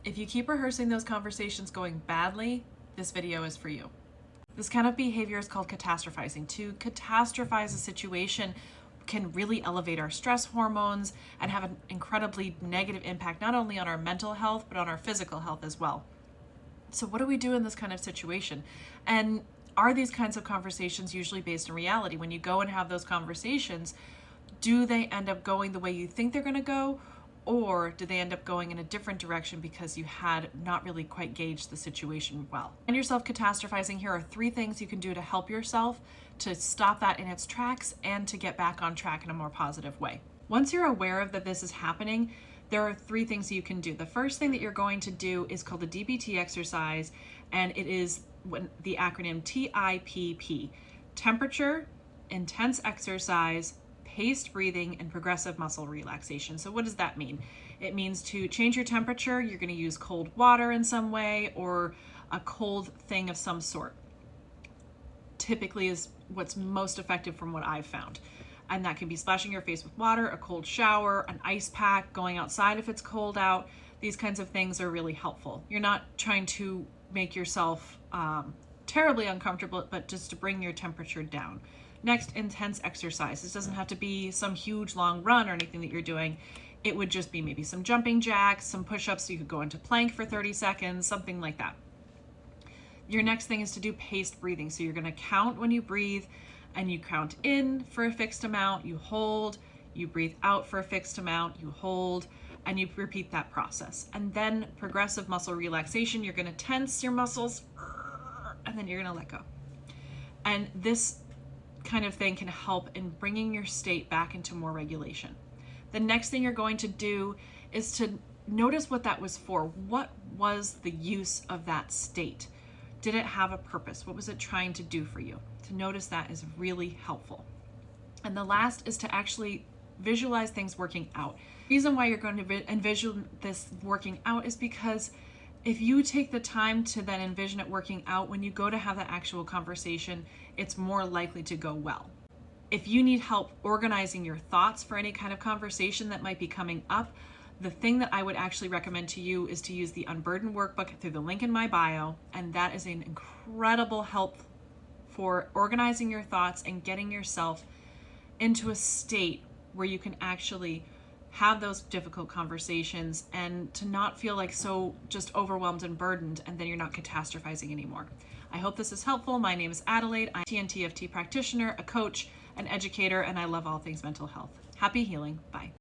If you keep rehearsing those conversations going badly, this video is for you. This kind of behavior is called catastrophizing. To catastrophize a situation can really elevate our stress hormones and have an incredibly negative impact, not only on our mental health, but on our physical health as well. So what do we do in this kind of situation? And are these kinds of conversations usually based in reality? When you go and have those conversations, do they end up going the way you think they're going to go? Or do they end up going in a different direction because you had not really quite gauged the situation well? Find yourself catastrophizing, here are 3 things you can do to help yourself to stop that in its tracks and to get back on track in a more positive way. Once you're aware of that this is happening, there are 3 things you can do. The first thing that you're going to do is called the DBT exercise, and it is the acronym TIPP: temperature, intense exercise, paced breathing, and progressive muscle relaxation. So what does that mean? It means to change your temperature, you're going to use cold water in some way or a cold thing of some sort. Typically is what's most effective from what I've found. And that can be splashing your face with water, a cold shower, an ice pack, going outside if it's cold out. These kinds of things are really helpful. You're not trying to make yourself terribly uncomfortable, but just to bring your temperature down. Next, intense exercise. This doesn't have to be some huge long run or anything that you're doing. It would just be maybe some jumping jacks, some push-ups. You could go into plank for 30 seconds, something like that. Your next thing is to do paced breathing. So you're going to count when you breathe, and you count in for a fixed amount, you hold, you breathe out for a fixed amount, you hold, and you repeat that process. And then progressive muscle relaxation, you're going to tense your muscles, and then you're going to let go. And this kind of thing can help in bringing your state back into more regulation. The next thing you're going to do is to notice what that was for. What was the use of that state? Did it have a purpose? What was it trying to do for you? To notice that is really helpful. And the last is to actually visualize things working out. The reason why you're going to envision this working out is because if you take the time to then envision it working out, when you go to have that actual conversation, it's more likely to go well. If you need help organizing your thoughts for any kind of conversation that might be coming up, the thing that I would actually recommend to you is to use the Unburden Workbook through the link in my bio, and that is an incredible help for organizing your thoughts and getting yourself into a state where you can actually have those difficult conversations and to not feel like so just overwhelmed and burdened, and then you're not catastrophizing anymore. I hope this is helpful. My name is Adelaide. I'm a TNTFT practitioner, a coach, an educator, and I love all things mental health. Happy healing. Bye.